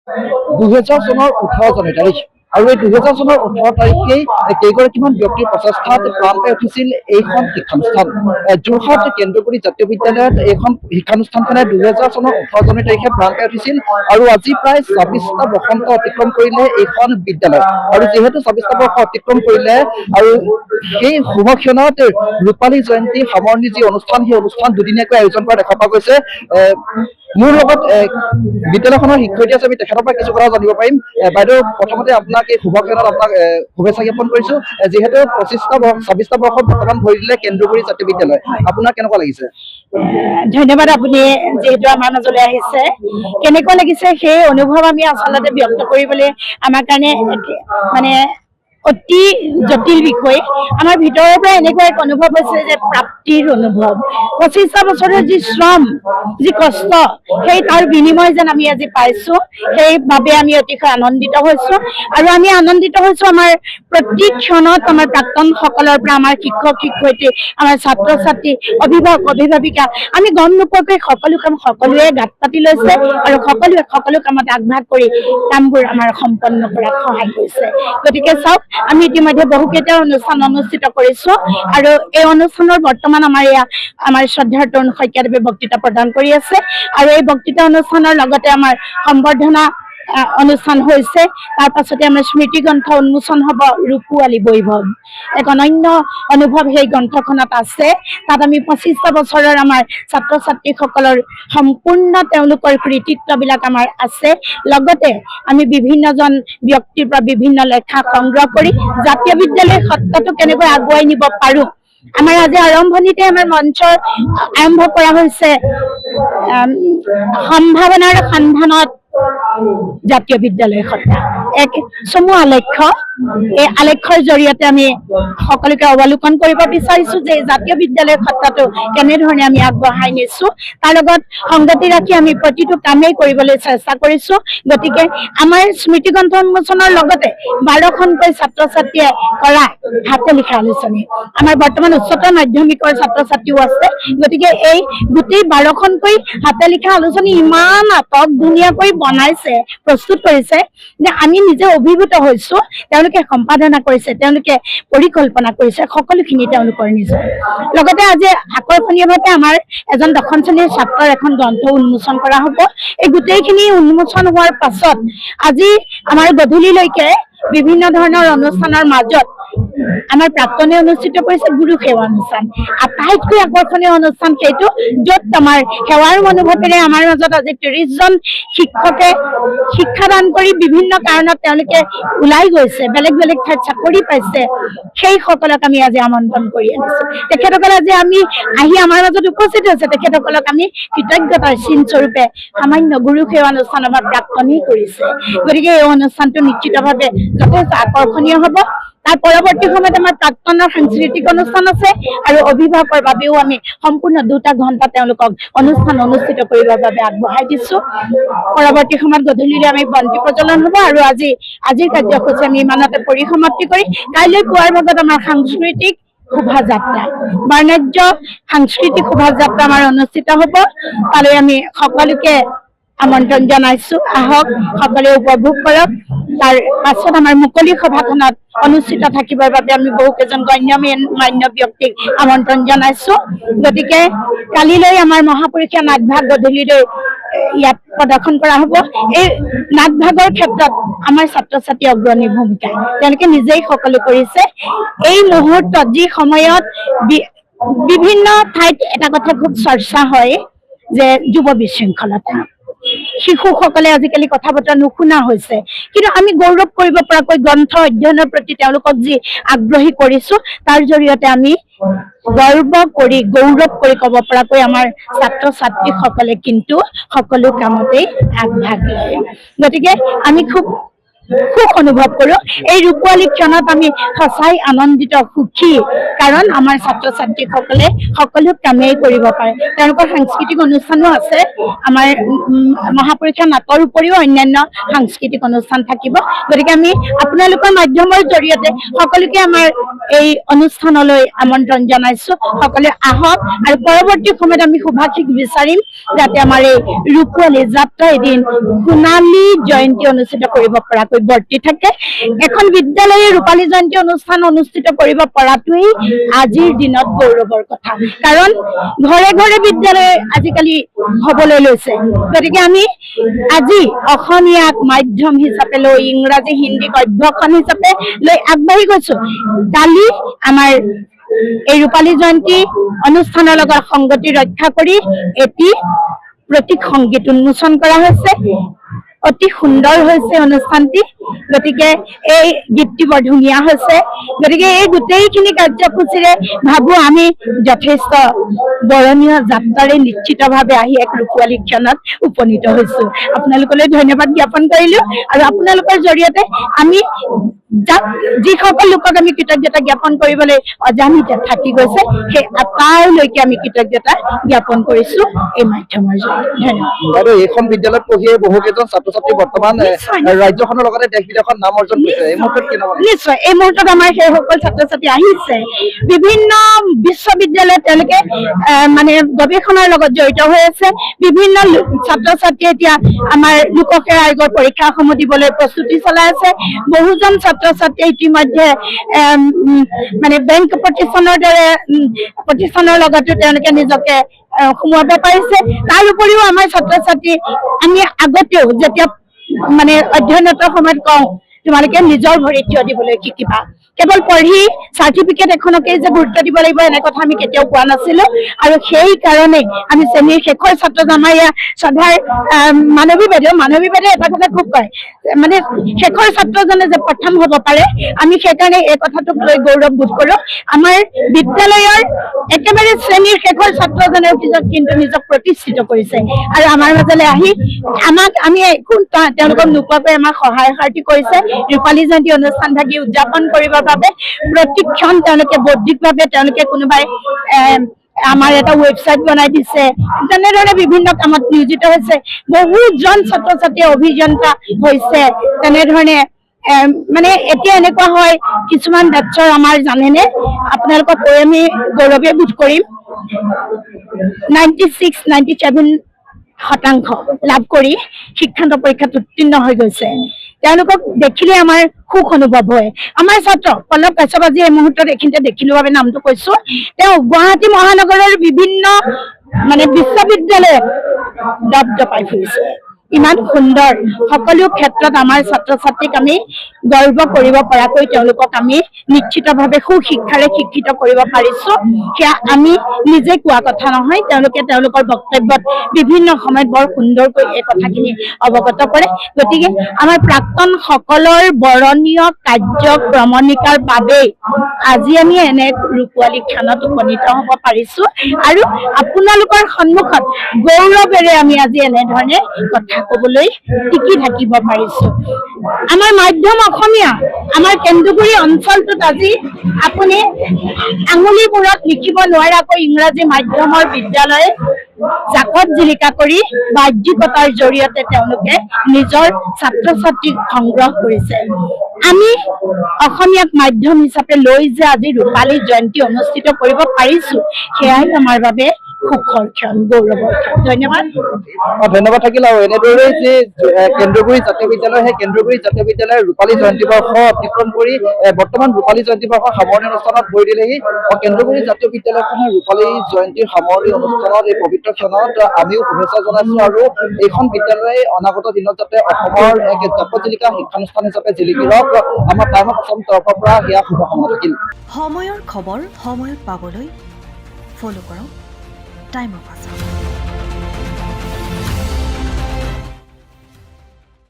2000 চনৰ 18 জানুৱাৰী তাৰিখ আৰু এই 2000 চনৰ 18 তাৰিখেই কেইগৰাকীমান ব্যক্তিৰ প্ৰচেষ্টাত প্ৰাণ পাই উঠিছিল এইখন শিক্ষানুষ্ঠান। যোৰহাট কেন্দ্ৰীয় জাতীয় বিদ্যালয়ত এইখন শিক্ষানুষ্ঠানখনে 2000 চনৰ 18 জানুৱাৰী তাৰিখে প্ৰাণ পাই উঠিছিল আৰু আজি প্ৰায় 26টা বসন্ত অতিক্ৰম কৰিলে এইখন বিদ্যালয়। আৰু যিহেতু 26টা বৰ্ষ অতিক্ৰম কৰিলে আৰু সেই শুভক্ষণত ৰূপালী জয়ন্তী সামৰণি যি অনুষ্ঠান, সেই অনুষ্ঠান দুদিনীয়াকৈ আয়োজন কৰা দেখা পোৱা গৈছে। মোৰ লগত বিদ্যালয়খনৰ শিক্ষয়িত্ৰী আছে, আমি তেখেতৰ পৰা কিছু কথা জানিব পাৰিম। বাইদেউ, প্ৰথমতে আপোনাক এই শুভক্ষণত আপোনাক শুভেচ্ছা জ্ঞাপন কৰিছো। যিহেতু 26টা বৰ্ষত বৰ্তমান ভৰি দিলে কেন্দ্ৰীয় জাতীয় বিদ্যালয়, আপোনাৰ কেনেকুৱা লাগিছে? ধন্যবাদ। আপুনি যিহেতু আমাৰ মাজলৈ আহিছে, কেনেকুৱা লাগিছে সেই অনুভৱ আমি আচলতে ব্যক্ত কৰিবলৈ আমাৰ কাৰণে মানে অতি জটিল বিষয়। আমাৰ ভিতৰৰ পৰা এনেকুৱা এক অনুভৱ হৈছে যে প্ৰাপ্তিৰ অনুভৱ। 25টা বছৰৰ যি শ্ৰম, যি কষ্ট, সেই তাৰ বিনিময় যেন আমি আজি পাইছো, সেইবাবে আমি অতিশয় আনন্দিত হৈছো। আৰু আমি আনন্দিত হৈছো আমাৰ প্ৰতি ক্ষণত আমাৰ প্ৰাক্তন সকলৰ পৰা, আমাৰ শিক্ষক শিক্ষয়িত্ৰী, আমাৰ ছাত্ৰ ছাত্ৰী, অভিভাৱক অভিভাৱিকা, আমি গম নোপোৱাকৈ সকলো কাম সকলোৱে গাঁত পাতি লৈছে আৰু সকলোৱে সকলো কামত আগভাগ কৰি কামবোৰ আমাৰ সম্পন্ন কৰাত সহায় কৰিছে। গতিকে চাওক, আমি ইতিমধ্যে বহুকেইটা অনুষ্ঠান অনুষ্ঠিত কৰিছো আৰু এই অনুষ্ঠানৰ বৰ্তমান আমাৰ শ্ৰদ্ধাৰ তৰুণ শইকীয়াদেৱে বক্তৃতা প্ৰদান কৰি আছে আৰু এই বক্তৃতা অনুষ্ঠানৰ লগতে আমাৰ সম্বৰ্ধনা অনুষ্ঠান হৈছে। তাৰ পাছতে আমাৰ স্মৃতি গ্ৰন্থ উন্মোচন হব, ৰূপোৱালী বৈভৱ, এক অনন্য অনুভৱ সেই গ্ৰন্থখনত আছে। তাত আমি 25টা বছৰৰ আমাৰ ছাত্ৰ ছাত্ৰীসকলৰ সম্পূৰ্ণ তেওঁলোকৰ কৃতিত্ববিলাক আমাৰ আছে। লগতে আমি বিভিন্নজন ব্যক্তিৰ পৰা বিভিন্ন লেখা সংগ্ৰহ কৰি জাতীয় বিদ্যালয়ৰ সত্তাটো কেনেকৈ আগুৱাই নিব পাৰো, আমাৰ আজি আৰম্ভণিতে আমাৰ মঞ্চৰ আৰম্ভ কৰা হৈছে সম্ভাৱনাৰ সন্ধানত জাতীয় বিদ্যালয়ৰ সত্তা, এক চমু আলেখ্য। এই আলেখ্যৰ জৰিয়তে আমি সকলোকে অৱলোকন কৰিব বিচাৰিছো যে জাতীয় বিদ্যালয়ৰ সত্তাটো কেনেধৰণে আমি আগবঢ়াই নিছো, তাৰ লগত সংগতি ৰাখি আমি প্ৰতিটো কামেই কৰিবলৈ চেষ্টা কৰিছো। গতিকে আমাৰ স্মৃতি গ্ৰন্থ উন্মোচনৰ লগতে 12খনকৈ ছাত্ৰ ছাত্ৰীয়ে কৰা হাতে লিখা আলোচনী, আমাৰ বৰ্তমান উচ্চতৰ মাধ্যমিকৰ ছাত্ৰ ছাত্ৰীও আছে। গতিকে এই গোটেই 12খনকৈ হাতে লিখা আলোচনী ইমান আটক ধুনীয়াকৈ বনাইছে, প্ৰস্তুত কৰিছে যে আমি নিজে অভিভূত হৈছো। তেওঁলোকে সম্পাদনা কৰিছে, তেওঁলোকে পৰিকল্পনা কৰিছে, সকলোখিনি তেওঁলোকৰ নিজৰ। লগতে আজি আকৰ্ষণীয়ভাৱে আমাৰ এজন 10খন শ্ৰেণীৰ ছাত্ৰৰ এখন গ্ৰন্থ উন্মোচন কৰা হ'ব। এই গোটেইখিনি উন্মোচন হোৱাৰ পাছত আজি আমাৰ গধূলিলৈকে বিভিন্ন ধৰণৰ অনুষ্ঠানৰ মাজত আমাৰ প্ৰাক্তনে অনুষ্ঠিত কৰিছে গুৰু সেৱা অনুষ্ঠান। আটাইতকৈ আকৰ্ষণীয় অনুষ্ঠান সেইটো, য'ত আমাৰ সেৱাৰ মনোভাৱেৰে আমাৰ মাজত আজি 30জন শিক্ষকে শিক্ষাদান কৰি বিভিন্ন কাৰণত তেওঁলোকে ওলাই গৈছে, বেলেগ বেলেগ ঠাইত চাকৰি পাইছে, সেই সকলক আমি আজি আমন্ত্ৰণ কৰি আনিছো। তেখেতসকল আজি আমি আহি আমাৰ মাজত উপস্থিত হৈছে। তেখেতসকলক আমি কৃতজ্ঞতাৰ চিন স্বৰূপে সামান্য গুৰু সেৱা অনুষ্ঠান আমাৰ প্ৰাক্তনেই কৰিছে। গতিকে এই অনুষ্ঠানটো নিশ্চিতভাৱে যথেষ্ট আকৰ্ষণীয় হ'ব। তাৰ পৰৱৰ্তী সময়ত আমাৰ প্ৰাক্তনৰ সাংস্কৃতিক অনুষ্ঠান আছে আৰু অভিভাৱকৰ বাবেও আমি সম্পূৰ্ণ 2টা ঘণ্টা তেওঁলোকক অনুষ্ঠান অনুষ্ঠিত কৰিবৰ বাবে আগবঢ়াই দিছো। পৰৱৰ্তী সময়ত গধূলিলৈ আমি বন্তি প্ৰজ্বলন হ'ব আৰু আজিৰ কাৰ্যসূচী আমি ইমানতে পৰিসমাপ্তি কৰি কাইলৈ পুৱাৰ ভাগত আমাৰ সাংস্কৃতিক শোভাযাত্ৰা, বৰ্ণাঢ্য সাংস্কৃতিক শোভাযাত্ৰা আমাৰ অনুষ্ঠিত হ'ব। তালৈ আমি সকলোকে আমন্ত্ৰণ জনাইছো, আহক সকলোৱে উপভোগ কৰক। তাৰ পাছত আমাৰ মুকলি সভাখনত অনুষ্ঠিত থাকিবৰ বাবে আমি বহুকেইজন গণ্যমান্য ব্যক্তিক আমন্ত্ৰণ জনাইছো। গতিকে কালিলৈ আমাৰ মহাপুৰুষীয়া নাটভাগ গধূলিলৈ ইয়াত প্ৰদৰ্শন কৰা হ'ব। এই নাটভাগৰ ক্ষেত্ৰত আমাৰ ছাত্ৰ ছাত্ৰী অগ্ৰণী ভূমিকা, তেওঁলোকে নিজেই সকলো কৰিছে। এই মুহূৰ্তত যি সময়ত বিভিন্ন ঠাইত এটা কথা খুব চৰ্চা হয় যে যুৱ বিশৃংখলতা, শিশুসকলে আজিকালি কথা বতৰা নুশুনা হৈছে, কিন্তু আমি গৌৰৱ কৰিব পৰাকৈ গ্ৰন্থ অধ্যয়নৰ প্ৰতি তেওঁলোকক যি আগ্ৰহী কৰিছো, তাৰ জৰিয়তে আমি গৌৰৱ কৰি ক'ব পৰাকৈ আমাৰ ছাত্ৰ ছাত্ৰীসকলে কিন্তু সকলো কামতেই আগভাগ লয়। গতিকে আমি খুব সুখ অনুভৱ কৰো। এই ৰূপোৱালী ক্ষণত আমি সঁচাই আনন্দিত সুখী, কাৰণ আমাৰ ছাত্ৰ ছাত্ৰীসকলে সকলো কামেই কৰিব পাৰে। তেওঁলোকৰ সাংস্কৃতিক অনুষ্ঠানো আছে। আমাৰ মহাপুৰুষৰ নাটৰ উপৰিও অন্যান্য সাংস্কৃতিক অনুষ্ঠান থাকিব। গতিকে আমি আপোনালোকৰ মাধ্যমৰ জৰিয়তে সকলোকে আমাৰ এই অনুষ্ঠানলৈ আমন্ত্ৰণ জনাইছো। সকলোৱে আহক আৰু পৰৱৰ্তী সময়ত আমি শুভাশীষ বিচাৰিম যাতে আমাৰ এই ৰূপোৱালী যাত্ৰা এদিন সোণালী জয়ন্তী অনুষ্ঠিত কৰিব পৰাকৈ বৰ্তি থাকে। এখন বিদ্যালয়ে ৰূপালী জয়ন্তী অনুষ্ঠান অনুষ্ঠিত কৰিব পৰাটোৱেই আজিৰ দিনত গৌৰৱৰ কথা, কাৰণ ঘৰে ঘৰে বিদ্যালয় আজিকালি হবলৈ লৈছে। গতিকে আমি আজি অসমীয়াক মাধ্যম হিচাপে লৈ, ইংৰাজী হিন্দীক অভ্যসন হিচাপে লৈ আগবাঢ়ি গৈছো। কালি আমাৰ এই ৰূপালী জয়ন্তী অনুষ্ঠানৰ লগত সংগতি ৰক্ষা কৰি এটি প্ৰতীক সংগীত উন্মোচন কৰা হৈছে। অতি সুন্দৰ হৈছে অনুষ্ঠানটি। গতিকে এই গীতটি বৰ ধুনীয়া হৈছে। গতিকে এই গোটেইখিনি কাৰ্যসূচীৰে ভাবো আমি যথেষ্ট বৰণীয় যাত্ৰাৰে নিশ্চিতভাৱে আহি এক ৰূপোৱালী ক্ষণত উপনীত হৈছো। আপোনালোকলৈ ধন্যবাদ জ্ঞাপন কৰিলো আৰু আপোনালোকৰ জৰিয়তে আমি যিসকল লোকক আমি কৃতজ্ঞতা জ্ঞাপন কৰিবলৈ অজানিতে থাকি গৈছে, সেই আটাইলৈকে আমি কৃতজ্ঞতা জ্ঞাপন কৰিছো এই মাধ্যমৰ জৰিয়তে। ধন্যবাদ। এইখন বিদ্যালয়ত পঢ়িয়ে বহুকেইজন ছাত্ৰ ছাত্ৰী বৰ্তমান ৰাজ্যখনৰ লগতে দেশ বিদেশত নাম অৰ্জন কৰিছে। এই মুহূৰ্তত কি নাম? নিশ্চয় এই মুহূৰ্তত আমাৰ সেইসকল ছাত্ৰ ছাত্ৰী আহিছে বিভিন্ন বিশ্ববিদ্যালয়ত, তেওঁলোকে মানে গৱেষণাৰ লগত জড়িত হৈ আছে। বিভিন্ন ছাত্ৰ ছাত্ৰীয়ে এতিয়া আমাৰ লোকসেৱা আয়োগৰ পৰীক্ষাসমূহ দিবলৈ প্ৰস্তুতি চলাই আছে। বহুজন ছাত্ৰ ছাত্ৰীয়ে ইতিমধ্যে মানে বেংক প্ৰতিষ্ঠানৰ দৰে প্ৰতিষ্ঠানৰ লগতো তেওঁলোকে নিজকে সোমোৱাব পাৰিছে। তাৰ উপৰিও আমাৰ ছাত্ৰ ছাত্ৰী আমি আগতেও যেতিয়া মানে অধ্যয়নৰত সময়ত কওঁ তোমালোকে নিজৰ ভৰিত থিয় দিবলৈ শিকিবা, কেৱল পঢ়ি চাৰ্টিফিকেট এখনকে যে গুৰুত্ব দিব লাগিব এনে কথা আমি কেতিয়াও কোৱা নাছিলো। আৰু সেই কাৰণে আমি শ্ৰেণীৰ শেষৰ ছাত্ৰ, আমাৰ ইয়াৰ শ্ৰদ্ধাৰ মানৱী বাইদেউ এটা কথা খুব কয়, মানে শেষৰ ছাত্ৰজনে যে প্ৰথম হ'ব পাৰে, আমি সেইকাৰণে এই কথাটোক লৈ গৌৰৱ বোধ কৰো। আমাৰ বিদ্যালয়ৰ একেবাৰে শ্ৰেণীৰ শেষৰ ছাত্ৰজনেও কিন্তু নিজক প্ৰতিষ্ঠিত কৰিছে আৰু আমাৰ মাজলৈ আহি আমি তেওঁলোকক নোকোৱাকৈ আমাক সহায় সাৰথি কৰিছে। ৰূপালী জয়ন্তী অনুষ্ঠান ভাগি উদযাপন কৰিবৰ বাবে প্ৰতিক্ষণ তেওঁলোকে বৌদ্ধিকভাৱে তেওঁলোকে কোনোবাই আমাৰ এটা ৱেবছাইট বনাই দিছে, তেনেদৰে বিভিন্ন কামত নিয়োজিত হৈছে। বহুজন ছাত্ৰ ছাত্ৰী অভিযন্তা হৈছে। তেনেধৰণে মানে এতিয়া এনেকুৱা হয় কিছুমান বেটছৰ আমাৰ জানেনে, আপোনালোকক কৈ আমি গৌৰৱে বোধ কৰিম, 96-97% লাভ কৰি শিক্ষান্ত পৰীক্ষাত উত্তীৰ্ণ হৈ গৈছে। তেওঁলোকক দেখিলে আমাৰ সুখ অনুভৱ হয়। আমাৰ ছাত্ৰ পল্লৱ কাশ্যপ, আজি এই মুহূৰ্তত এইখিনিতে দেখিলো বাবে নামটো কৈছো, তেওঁ গুৱাহাটী মহানগৰৰ বিভিন্ন মানে বিশ্ববিদ্যালয়ত দপদপাই ফুৰিছে। ইমান সুন্দৰ সকলো ক্ষেত্ৰত আমাৰ ছাত্ৰ ছাত্ৰীক আমি গৰ্ব কৰিব পৰাকৈ তেওঁলোকক আমি নিশ্চিতভাৱে সুশিক্ষাৰে শিক্ষিত কৰিব পাৰিছো। সেয়া আমি নিজে কোৱা কথা নহয়, তেওঁলোকে তেওঁলোকৰ বক্তব্যত বিভিন্ন সময়ত বৰ সুন্দৰকৈ এই কথাখিনি অৱগত কৰে। গতিকে আমাৰ প্ৰাক্তন সকলৰ বৰণীয় কাৰ্যক্ৰমণিকাৰ বাবেই আজি আমি এনে ৰূপোৱালী ক্ষণত উপনীত হ'ব পাৰিছো আৰু আপোনালোকৰ সন্মুখত গৌৰৱেৰে আমি আজি এনেধৰণে কথা ক'বলৈ টিকি থাকিব পাৰিছো। আমাৰ মাধ্যম অসমীয়া, আমাৰ কেন্দুগুৰি অঞ্চলটোত আজি আপুনি আঙুলিবোৰত লিখিব নোৱাৰাকৈ ইংৰাজী মাধ্যমৰ বিদ্যালয় জাকত জিলিকা কৰি বাহ্যিকতাৰ জৰিয়তে তেওঁলোকে নিজৰ ছাত্ৰ ছাত্ৰীক সংগ্ৰহ কৰিছে। আমি অসমীয়াক মাধ্যম হিচাপে লৈ যে আজি ৰূপালী জয়ন্তী অনুষ্ঠিত কৰিব পাৰিছো, সেয়াই আমাৰ বাবে সুখৰ ক্ষণ, গৌৰৱৰ ক্ষণ। ধন্যবাদ। ধন্যবাদ থাকিল। আৰু এনেদৰে যে কেন্দ্ৰগুৰি জাতীয় বিদ্যালয়, সেই কেন্দ্ৰগুৰি জাতীয় বিদ্যালয়ৰ ৰূপালী জয়ন্তী বৰ্ষ অতিক্ৰম কৰি বৰ্তমান ৰূপালী জয়ন্তী বৰ্ষৰ সামৰণি অনুষ্ঠানত ভৰি দিলেহি। কেন্দ্ৰগুৰি জাতীয় বিদ্যালয়খনৰ ৰূপালী জয়ন্তীৰ সামৰণি অনুষ্ঠানত এই পবিত্ৰ ক্ষণত আমিও শুভেচ্ছা জনাইছো আৰু এইখন বিদ্যালয়ে অনাগত দিনত যাতে অসমৰ এক জাকত জিলিকা শিক্ষানুষ্ঠান হিচাপে জিলিকি ৰওক, আমাৰ টাইম অফ অসম তৰফৰ পৰা সেয়া শুভকামনা থাকিল। সময়ৰ খবৰ সময়ত পাবলৈ ফলো কৰক টাইম অফ আছাম।